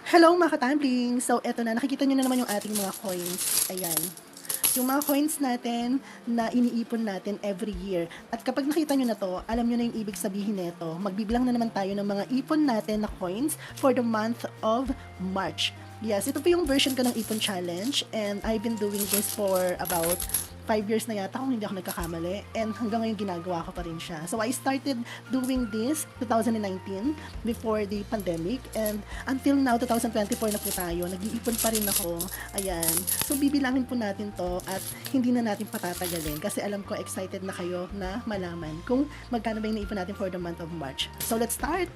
Hello mga katambling! So eto na, nakikita nyo na naman yung ating mga coins. Ayan. Yung mga coins natin na iniipon natin every year. At kapag nakita nyo na to, alam nyo na yung ibig sabihin nito. Magbibilang na naman tayo ng mga ipon natin na coins for the month of March. Yes, ito po yung version ko ng Ipon Challenge and I've been doing this for about 5 years na yata kung hindi ako nagkakamali, and hanggang ngayon ginagawa ko pa rin siya. So I started doing this 2019 before the pandemic, and until now 2024 na po tayo, nag-iipon pa rin ako. Ayan. So bibilangin po natin to at hindi na natin patatagalin kasi alam ko excited na kayo na malaman kung magkano ba yung naipon natin for the month of March. So let's start!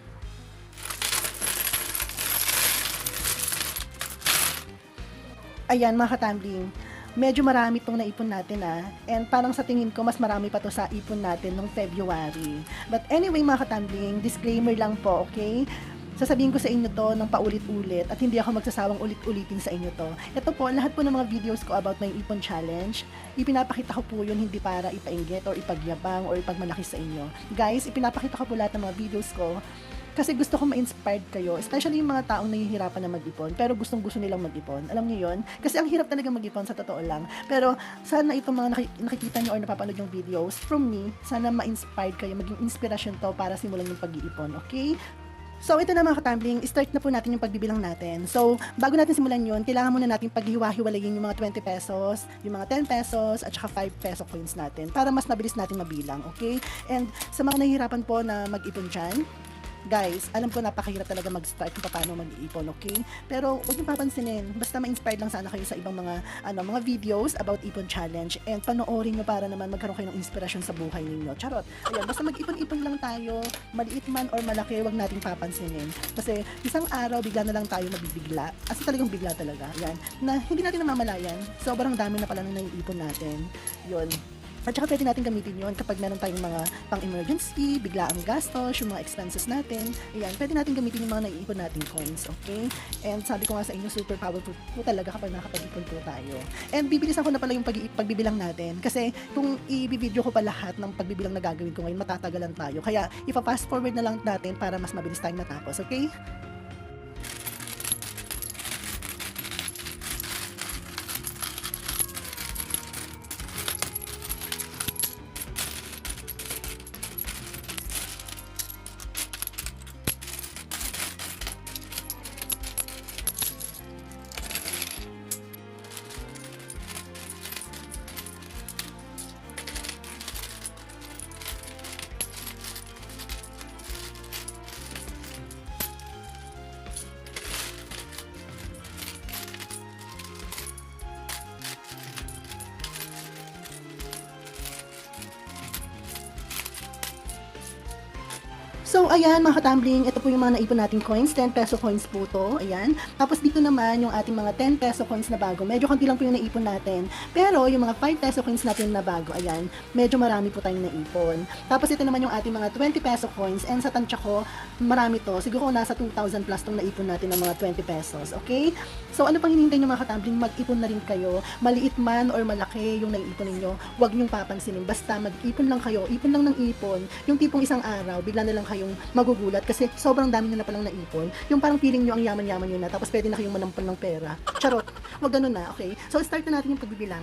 Ayan mga katambling, medyo marami itong naipon natin and parang sa tingin ko mas marami pa to sa ipon natin nung February. But anyway mga katambling, disclaimer lang po, okay? Sasabihin ko sa inyo to ng paulit-ulit at hindi ako magsasawang ulit-ulitin sa inyo to. Ito po, lahat po ng mga videos ko about my ipon challenge, ipinapakita ko po yun hindi para ipainggit or ipagyabang or ipagmalaki sa inyo. Guys, ipinapakita ko po lahat ng mga videos ko kasi gusto ko ma-inspired kayo, especially yung mga taong nahihirapan na mag-ipon, pero gustong-gusto nilang mag-ipon. Alam niyo yon? Kasi ang hirap talaga mag-ipon sa totoo lang. Pero sana itong mga nakikita niyo or napapanood yung videos from me, sana ma-inspired kayo, maging inspirasyon to para simulan yung pag-iipon, okay? So, ito na mga katambling, start na po natin yung pagbibilang natin. So, bago natin simulan yun, kailangan muna natin paghiwa-hiwalayin yung mga 20 pesos, yung mga 10 pesos, at saka 5 peso coins natin para mas mabilis natin mabilang, okay? And sa mga nahihirapan po na mag-ipon dyan, guys, alam ko napakahirap talaga mag-start kung paano mag-iipon, okay? Pero huwag niyo papansinin, basta ma-inspired lang sana kayo sa ibang mga videos about ipon challenge and panoorin niyo para naman magkaroon kayo ng inspirasyon sa buhay ninyo. Charot. Ayun, basta mag-ipon-ipon lang tayo, maliit man or malaki, huwag nating papansinin. Kasi isang araw bigla na lang tayo mabibigla. As talagang bigla talaga. Yan. Na hindi natin namamalayan. Sobrang dami na pala na naiipon natin. Yun. At saka pwede natin gamitin yun kapag meron tayong mga pang-emergency, biglaang gastos, yung mga expenses natin. Ayan, pwede natin gamitin yung mga naiipon nating coins, okay? And sabi ko nga sa inyo, super powerful po talaga kapag nakapag-ipon po tayo. And bibilisan ko na pala yung pagbibilang natin kasi kung i-video ko pa lahat ng pagbibilang na gagawin ko ngayon, matatagalan tayo. Kaya ipa-fast forward na lang natin para mas mabilis tayong matapos, okay? So, ayan mga katambling, ito po yung mga naipon nating coins, 10 peso coins po to, ayan. Tapos dito naman yung ating mga 10 peso coins na bago, medyo konti lang po yung naipon natin. Pero yung mga 5 peso coins natin na bago, ayan, medyo marami po tayong naipon. Tapos ito naman yung ating mga 20 peso coins, and sa tansya ko, marami to, siguro nasa 2,000 plus tong naipon natin ng mga 20 pesos, okay? So, ano pang hinihintay nyo mga katambling, mag-ipon na rin kayo, maliit man or malaki yung naipon ninyo, huwag nyong papansinin, basta mag-ipon lang kayo, ipon lang ng ipon, yung tipong isang araw, bigla na lang kayong magugulat kasi sobrang dami nyo na palang naipon. Yung parang feeling nyo ang yaman-yaman nyo na tapos pwede na kayong manampal ng pera. Charot. Wag ganun na, okay? So, start na natin yung pagbibilang.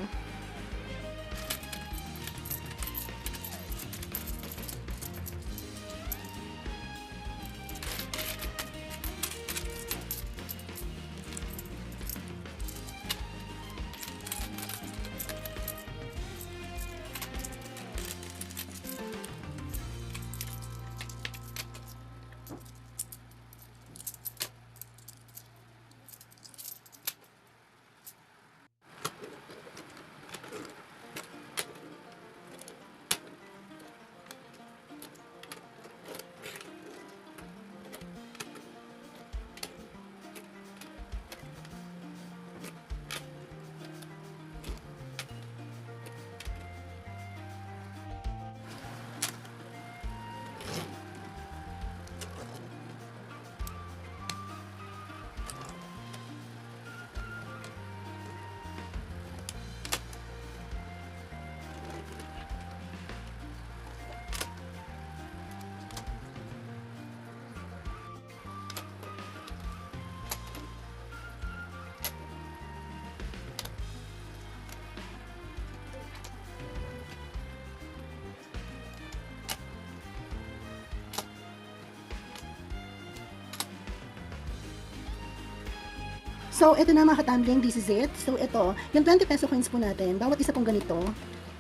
So, ito na mga katambling, this is it. So, ito, yung 20 peso coins po natin, bawat isa pong ganito,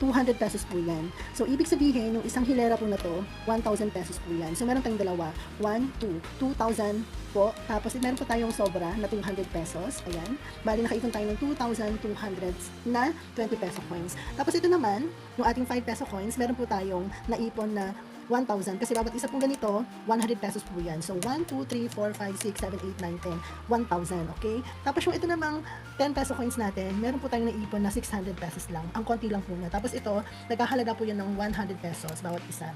200 pesos po yan. So, ibig sabihin, yung isang hilera po na to, 1,000 pesos po yan. So, meron tayong dalawa, 1, 2, 2,000 po. Tapos, meron po tayong sobra na 200 pesos. Ayan. Bali, nakaipon tayo ng 2,200 na 20 peso coins. Tapos, ito naman, yung ating 5 peso coins, meron po tayong naipon na 1,000 kasi bawat isa pong ganito 100 pesos po yan. So 1, 2, 3, 4, 5, 6, 7, 8, 9, 10 1,000, okay? Tapos yung ito namang 10 peso coins natin, meron po tayong naipon na 600 pesos lang. Ang konti lang po niya. Tapos ito, nagkahalaga po yan ng 100 pesos bawat isa.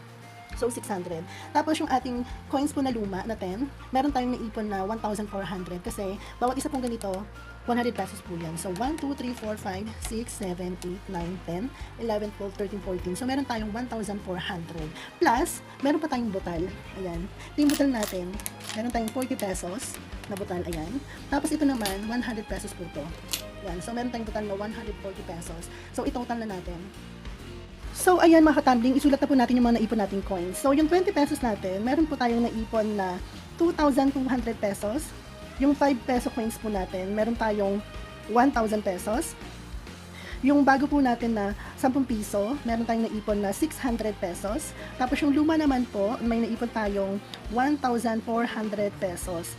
So 600. Tapos yung ating coins po na luma na 10, meron tayong naipon na 1,400 kasi bawat isa pong ganito 100 pesos po yan. So, 1, 2, 3, 4, 5, 6, 7, 8, 9, 10, 11, 12, 13, 14. So, meron tayong 1,400. Plus, meron pa tayong butal. Ayan. Ito yung butal natin. Meron tayong 40 pesos na butal. Ayan. Tapos, ito naman, 100 pesos po ito. Ayan. So, meron tayong butal na 140 pesos. So, itotal na natin. So, ayan mga katambling, isulat na po natin yung mga naipon nating coins. So, yung 20 pesos natin, meron po tayong naipon na 2,200 pesos. Yung 5 peso coins po natin, meron tayong 1,000 pesos. Yung bago po natin na 10 piso, meron tayong naipon na 600 pesos. Tapos yung luma naman po, may naipon tayong 1,400 pesos.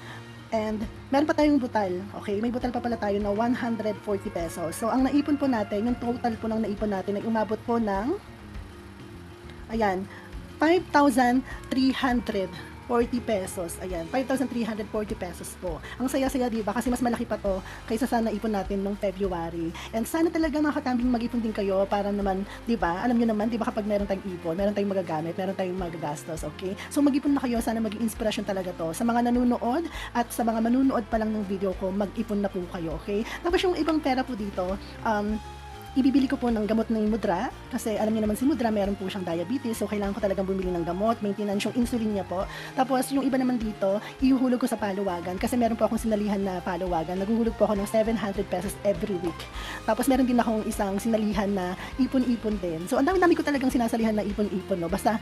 And meron pa tayong butal, okay? May butal pa pala tayo na 140 pesos. So ang naipon po natin, yung total po ng naipon natin ay umabot po ng, ayan, 5,340 pesos. Ayan, 5,340 pesos po. Ang saya-saya, diba? Kasi mas malaki pa to kaysa sa naipon natin nung February. And sana talaga mga katambling mag-ipon din kayo para naman, diba? Alam nyo naman, diba kapag meron tayong ipon, meron tayong magagamit, meron tayong magagastos, okay? So mag-ipon na kayo, sana maging inspirasyon talaga to. Sa mga nanonood at sa mga manunood pa lang ng video ko, mag-ipon na po kayo, okay? Tapos yung ibang pera po dito, ibibili ko po ng gamot ng Mudra kasi alam niyo naman si Mudra meron po siyang diabetes, so kailangan ko talagang bumili ng gamot, maintenance yung insulin niya po. Tapos yung iba naman dito, ihuhulog ko sa paluwagan kasi meron po akong sinalihan na paluwagan, naguhulog po ako ng 700 pesos every week. Tapos meron din akong isang sinalihan na ipon-ipon din. So ang dami-dami ko talagang sinasalihan na ipon-ipon, no? Basta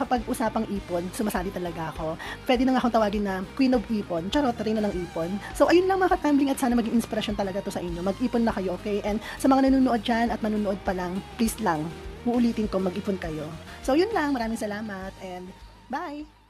kapag usapang ipon, sumasali talaga ako. Pwede na nga akong tawagin na Queen of Ipon, charot, rin na ng ipon. So ayun lang mga katambling at sana maging inspirasyon talaga to sa inyo. Mag-ipon na kayo, okay? And sa mga nanonood dyan at manunood pa lang, please lang, uulitin ko, mag-ipon kayo. So, yun lang. Maraming salamat and bye!